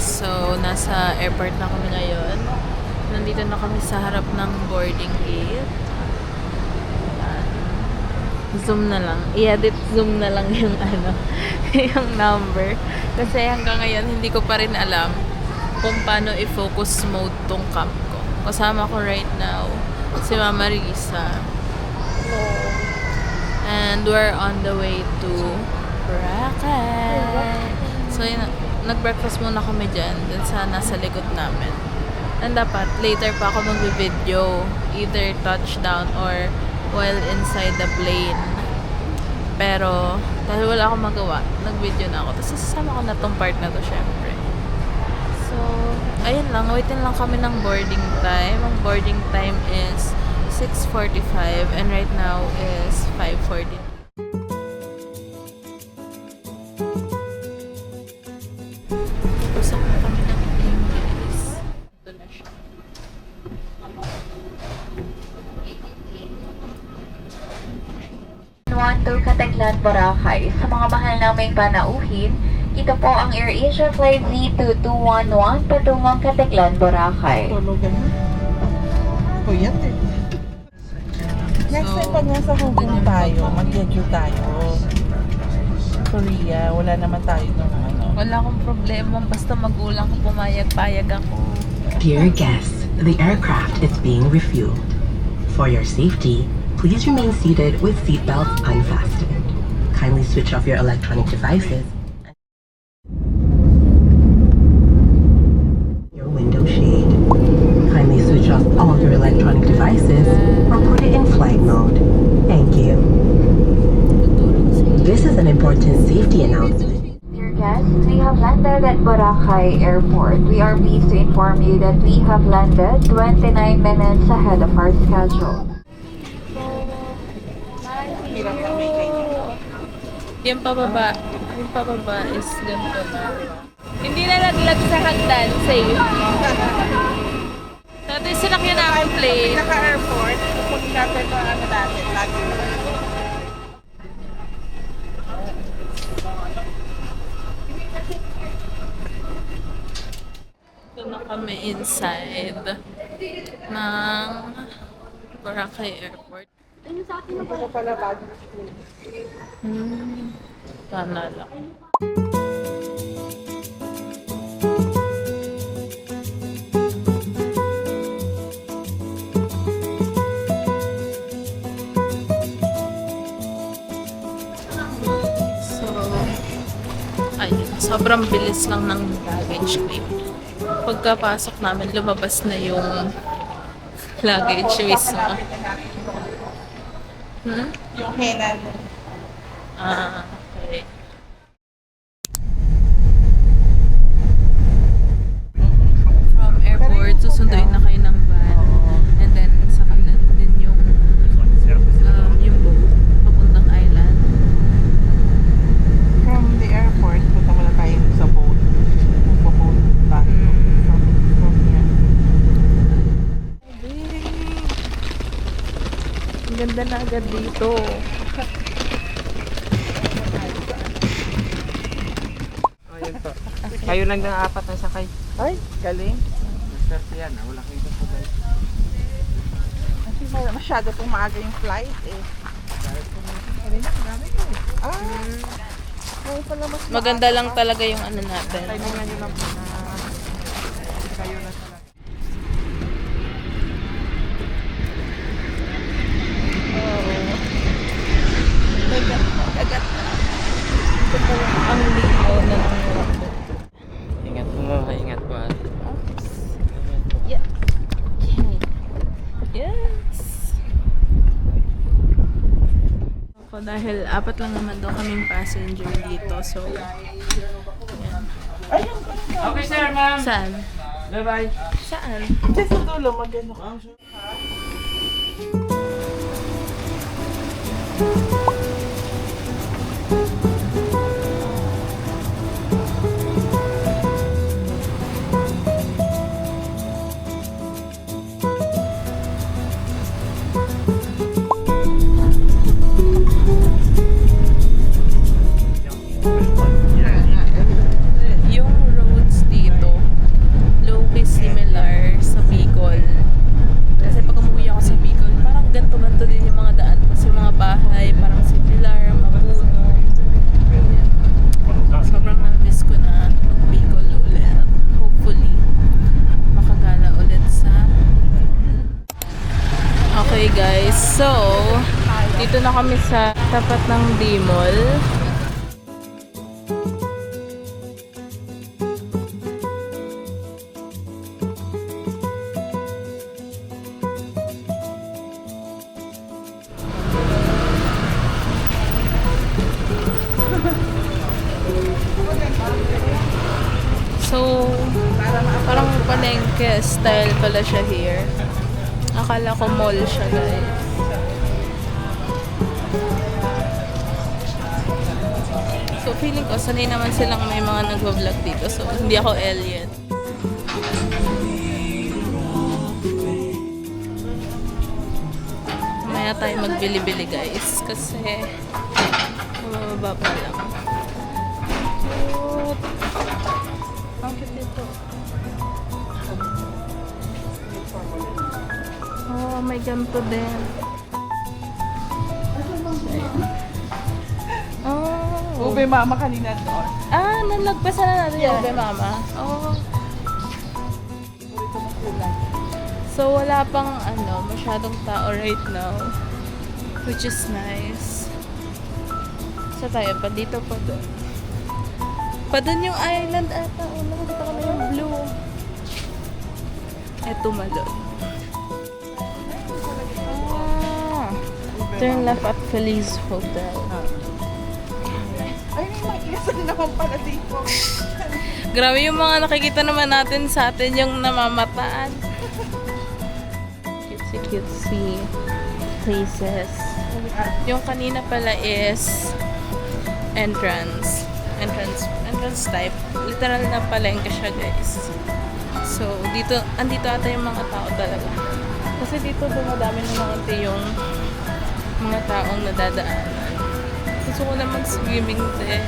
So, nasa airport na kami ngayon. Nandito na kami sa harap ng boarding gate. Ayan. Zoom na lang. I-edit zoom na lang yung yung number. Kasi hanggang ngayon, hindi ko pa rin alam kung paano i-focus mode tong cam ko. Kasama ko right now, si Mama Risa. And we're on the way to Boracay. So, yun, nag-breakfast muna kami dyan sa nasa likod namin. And dapat, later pa ako mag-video. Either touchdown or while inside the plane. Pero, dahil wala akong magawa, nag-video na ako. Tapos, sasama ko na tong part na to, syempre. So, ayun lang. Waitin lang kami ng boarding time. Ang boarding time is 6:45 and right now is 5:40. Usap na kami ng English. Ito na siya. To Cataglan, Boracay. Sa mga mahal naming panauhin, ito po ang AirAsia Flight Z2211 patungong Cataglan, Boracay. Tulugan mo. Puyat eh. Next time pag nasa Hong Kong tayo, mag-jeju tayo. Korea, wala naman tayo ng ano. Wala akong problema. Basta magulang ko pumayag-payag ako. Dear guests, the aircraft is being refueled. For your safety, please remain seated with seatbelts unfastened. Kindly switch off your electronic devices. Your window shade. Kindly switch off all your electronic devices or put it in flight mode. Thank you. This is an important safety announcement. Dear guests, we have landed at Boracay Airport. We are pleased to inform you that we have landed 29 minutes ahead of our schedule. Hirap na may ganyan. Yung pababa is ganito na. Hindi na laglag sa hagdan, safe. So, ito yung sinakyan namin plane. Naka-airport, kung natin ito ano natin, lagi. Ito na kami inside ng Boracay Airport. Hindi ko pala bago. Sana lang. So, ayun. Sobrang bilis lang ng luggage claim. Pagkapasok namin, lumabas na yung luggage mismo. Yung henan. Okay. From airport, susunduin na kayo ng van. And then, sa kanan din yung boat, papuntang island. From the airport, punta muna tayo sa boat. Boat back from here. Ang ganda na agad dito. Kayo lang ng apat na sakay. Ay, galing. Swerte yan, wala kayo sa sakay. Kasi masyado pong maaga yung flight eh. Ay, pala mas Maganda lang talaga yung ano natin. Kailangan nyo lang po na kayo na talaga. Agad na. Ang linaw na ng Ingat mo, ingat po. Yeah. Yes. Ako dahil apat lang naman daw kaming passenger dito. So, yan. Okay sir, ma'am. Saan? Bye-bye. Saan? Kasi sa dulo, mag-ano ka. Yung roads dito yung mga daan. Kasi mga bahay, parang similar, mapuno. Ayan. Sobrang na-miss ko na mag-Bicol ulit. Hopefully, makagala ulit sa... Okay guys, so dito na kami sa tapat ng D-Mall. So, parang palengke style pala siya here. Akala ko mall siya, guys. So, feeling ko, sanay naman silang may mga nag-vlog dito. So, hindi ako alien. Mamaya tayo magbili-bili, guys. Kasi, mababa pa lang. Cute! Ang cute ito. Oh, may ganito din. Oh. Ube mama kanina doon. Ah, nalagpasan na natin yung Ube Mama. Oh. So, wala pang masyadong tao right now. Which is nice. So, tayo pa dito pa doon. Pa doon yung island ata. Oh, nakikita ko na yung blue. Eto malon. Turn left at Feliz Hotel. Ay, may isa naman pala dito. Grabe yung mga nakikita naman natin sa atin yung namamataan. Cutesy places. Yung kanina pala is entrance type. Literal na palengke siya, guys. So, andito ata yung mga tao talaga. Kasi dito dumadami naman yung mga taong nadadaanan. Gusto ko na mag-swimming din.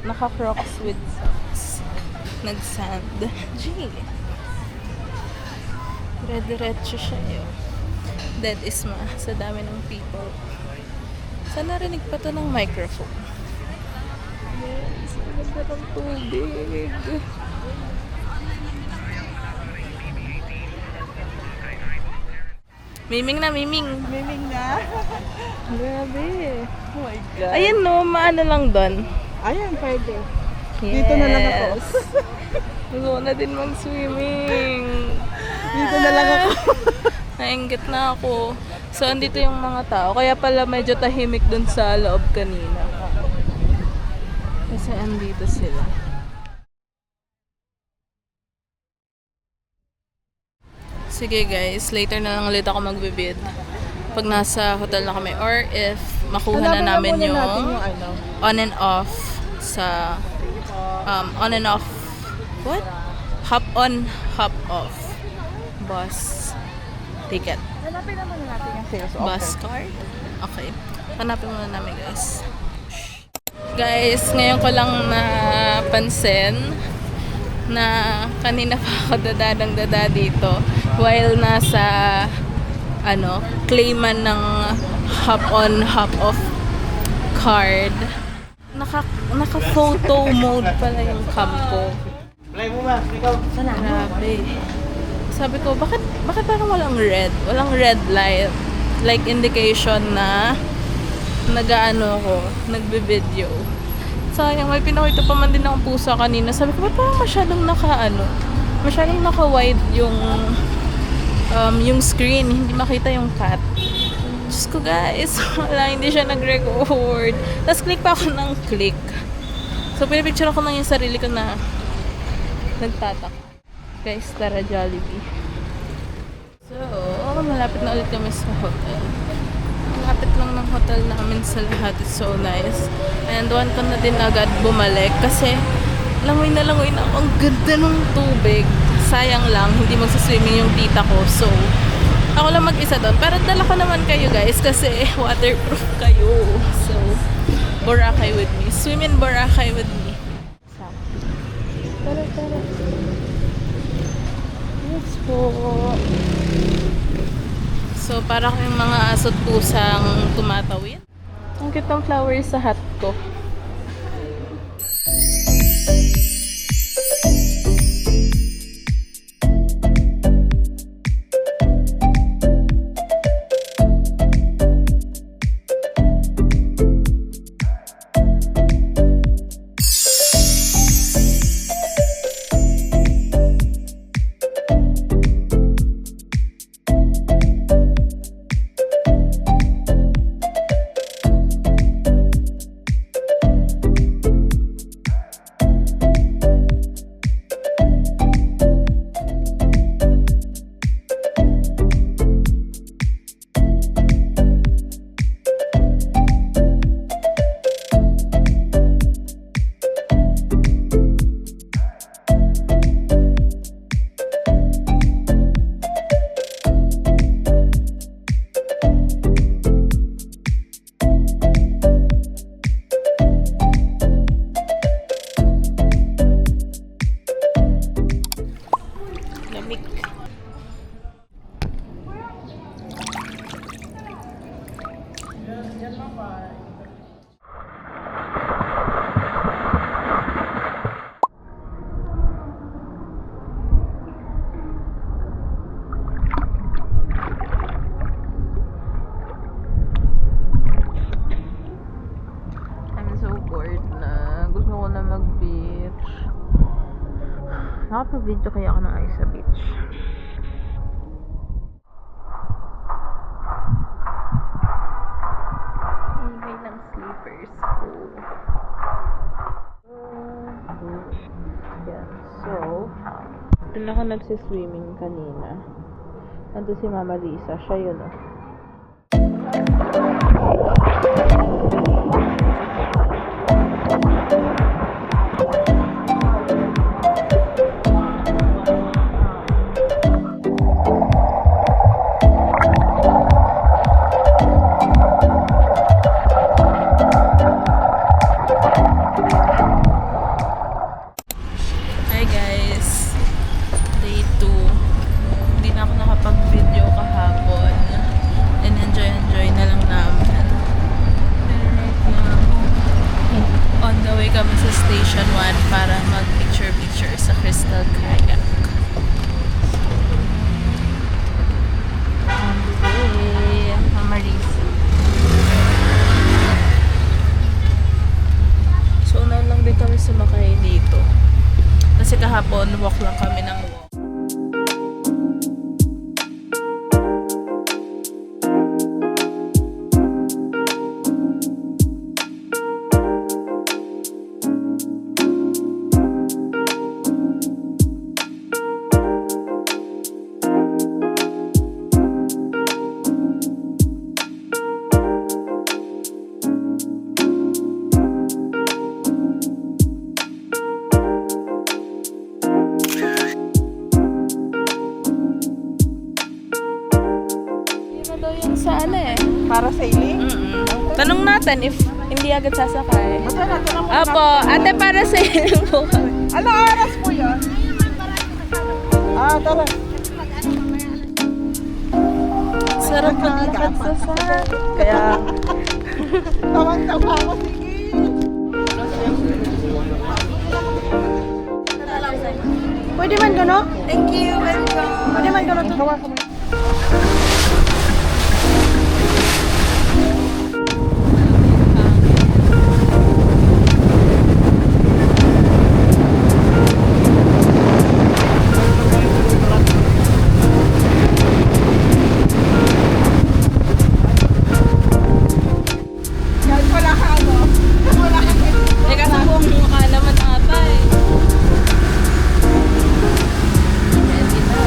Naka-crocs with socks. Nag-sand. Gee. Dire-diretso siya yun. Dead isma sa dami ng people. Sana narinig pa to ng microphone. Yes, ang ganda ng tubig. Miming na, miming. Miming na. Grabe. Oh my God. Ayan no, maano lang doon. Ayan, pwede. Yes. Dito na lang ako. Gusto ko na din mag-swimming. Dito na lang ako. Nainggit na ako. So, andito yung mga tao. Kaya pala medyo tahimik dun sa loob kanina. Kasi andito sila. Sige guys, later na lang ulit ako magbibid. Pag nasa hotel na kami or if makuha na namin yung on and off sa on and off what? Hop on, hop off bus ticket. Hanapin naman natin yung sales Bus card? Okay. Hanapin muna namin guys. Guys, ngayon ko lang napansin na kanina pa ako dada dito while nasa claiman ng hop on, hop off card. Naka-photo mode pala yung cam ko. Play mo ba? Ikaw. Grabe. Sabi ko, bakit parang walang red? Walang red light. Like indication na nagbe-video. Sayang, may pinakita pa man din akong pusa kanina. Sabi ko, ba't parang masyadong naka-wide yung screen. Hindi makita yung cat. Diyos ko guys, wala, hindi siya nag-record. Tapos click pa ako ng click. So, pinipicture ako lang yung sarili ko na nagtatak. Guys, tara Jollibee. So, malapit na ulit kami sa hotel. Malapit lang ng hotel namin sa lahat. It's so nice. And want ko na din agad bumalik kasi langoy na ako. Ang ganda ng tubig. Sayang lang, hindi magsaswimming yung tita ko. So, ako lang mag-isa doon. Pero dala ko naman kayo guys kasi waterproof kayo. So, Boracay with me. Swim in Boracay with me. po. So, para kaming mga aso't pusang tumatawid. Ang cute ng flowers sa hat ko. Lamig. I'm so bored na. Gusto ko na mag-beach. Nakapag-video kaya ako ng ayos sa beach. Ingay ng sleepers ko. Yan. So, doon ako nagsiswimming kanina. Nandun si Mama Lisa. Siya yun, oh. Hi guys, day 2. Hindi na ako nakapag-video kahapon and enjoy na lang namin. Pero right now, on the way kami sa station 1 para mag-picture sa Crystal Kayak. On the way, Mama Risa. So, na lang din kami sumakay dito. Kasi kahapon, walk lang kami ng walk. Yung sa ano eh. Para sailing? Tanong natin if hindi agad sasakay. Tanong mo Apo, ate para sa inyo po kami. Anong oras po yun? Tara. Sarap maglakad sa sand. Kaya, Tawang-tawa ako, sige. Pwede man gano? Thank you, welcome. Pwede man gano to. kasi buong mukha naman ata eh. Ready na.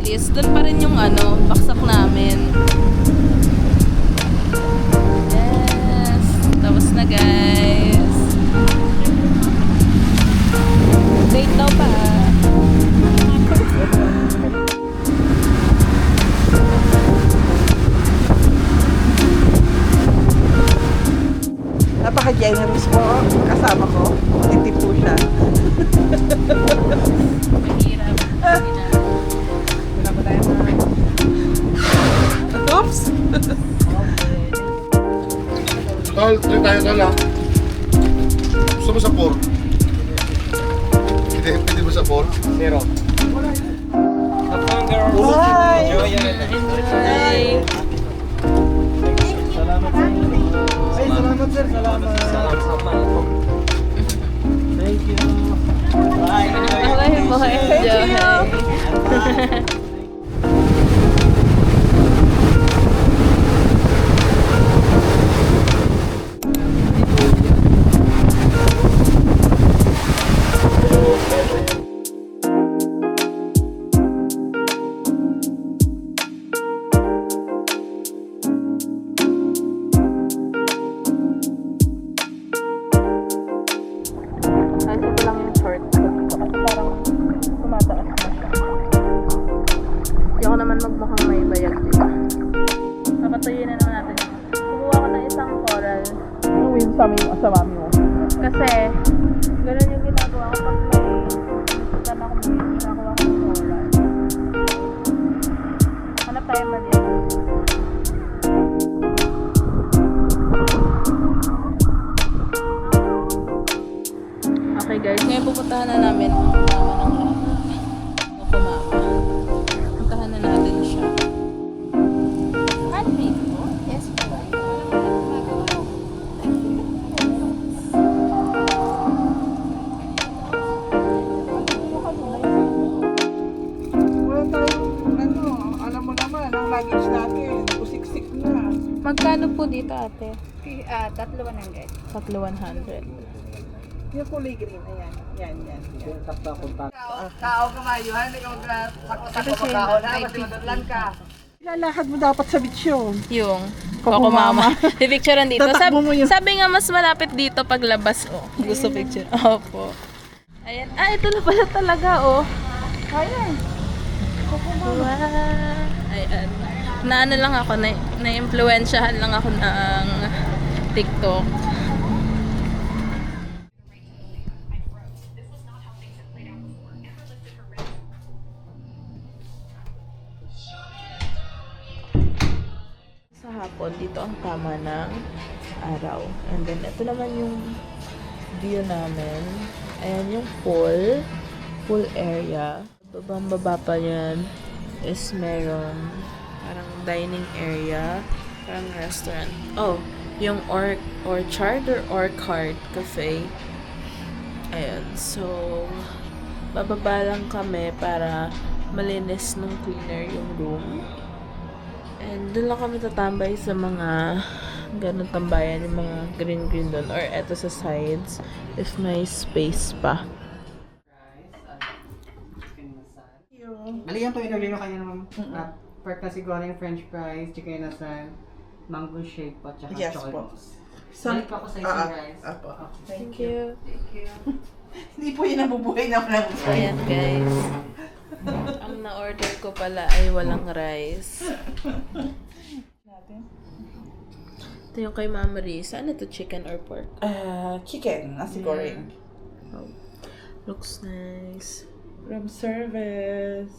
least, dun pa rin yung baksak namin. Yes! Tapos na guys. Wait daw pa. Napaka-generous po. Kasama ko. Titip po siya. Mahirap. Wala ba tayo mga... Oops! Tol, 3 tayo tol ha. Gusto mo sa 4? Pwede mo sa 4? Zero. Have fun, girls. Bye! Enjoy it. Enjoy! Salamat sa inyo. Ay, salamat sir. Salamat. Salamat sa mga. Thank you. Bye. Okay mo, enjoy. Ayos ko lang yung short. Parang tumataas na siya. Hindi ako naman magmukhang may bayag dito. Papatuyin na naman natin. Kumuha ko ng isang coral. Ano win sa mami mo? Kasi, ganun yung ginagawa ko pag may nasutan ako may nakakuha ko ng coral. Hanap tayo mali. Okay guys, ngayon pupuntahan na namin ang mama ng kumama. Puntahan na natin siya. Handmade mo? Yes, po. Wala tayong, alam mo naman, ang luggage natin, usiksik na. Magkano po dito ate? 3,100. 3,100. Yung kulay green, ayan. Yan. Tao ka mayuhan, hindi ka magkakasako magkahon na, kasi madadlan ka. Ilalakad mo dapat sa beach yun. Yung Coco Mama. Pipicturean dito. Tatakbo mo yun. Sabi nga mas malapit dito paglabas. Oh, gusto picture. Opo. Ayan. Ah, ito na pala talaga, oh. Ayan. Wow. Ayan. Naano lang ako, na-influensyahan lang ako ng TikTok. Sa hapon, dito ang tama ng araw. And then, ito naman yung view namin. Ayan yung pool area. Babang-baba pa yan is meron parang dining area, parang restaurant. Oh, yung orchard or orchard cafe. Ayan, so bababa lang kami para malinis nung cleaner yung room. And doon lang kami tatambay sa mga ganun tambayan, yung mga green doon. Or eto sa sides, if may space pa. Bali yan po, in-order na kayo ng pork nasi goreng, french fries, chicken inasal, mango shake po, tsaka Yes chocolate po. mousse. Balik po ako sa isang rice. Apo. Thank you. Hindi po yun nabubuhay na walang Ayan guys. Ang na-order ko pala ay walang rice. Ito yung kay Mama Riz. Ano to, chicken or pork? Chicken, nasi goreng. Oh, looks nice. Room service.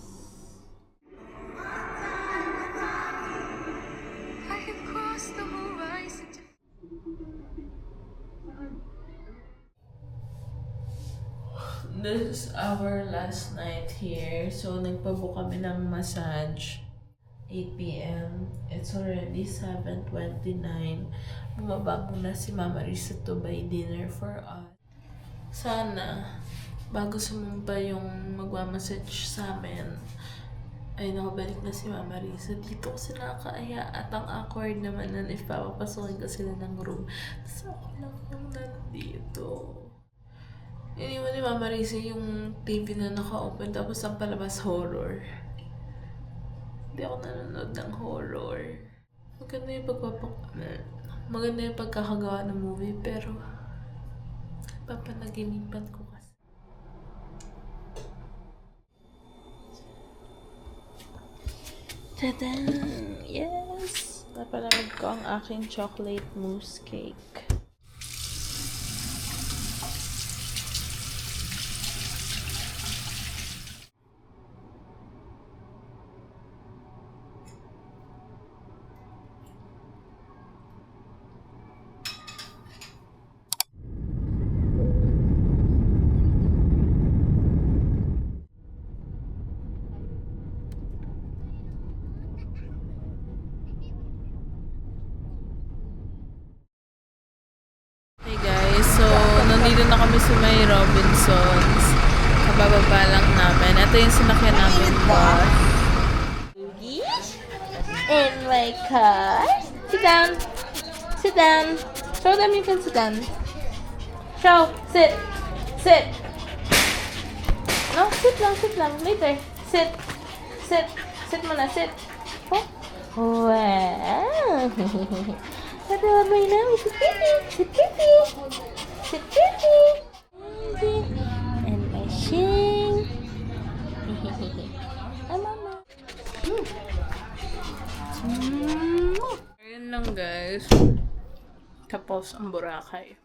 This is our last night here. So, nagpabook kami ng massage. 8 p.m. It's already 7:29. Bumaba muna si Mama Riz to buy dinner for us. Sana, bago sumumpa yung magmamassage sa amin, ay nakabalik na si Mama Riz. Dito kasi nakakaaya at ang awkward naman nun if papapasokin ka sila ng room. Tapos ako lang yung nandito. Iniwan ni Mama Riz yung TV na naka-open tapos ang palabas horror. Hindi ako nanonood ng horror. Maganda yung pagkakagawa ng movie, pero papanaginipan ko kasi. Tada! Yes! Napalamig ko ang aking chocolate mousse cake. Hey guys, so nandito na kami sa may Robinsons. Kabababa lang namin. Ito yung sinakyan namin bus. In my car. Sit down. Sit down. Show them you can sit down. Show. Sit. Sit. No, sit lang, sit lang. Later. Sit. Sit. Sit muna, sit. Oh. Wow. What do I bring now? Sit pretty. Sit pretty. Sit pretty. And my shing. Hi, mama. Ayun lang guys. Tapos ang Boracay.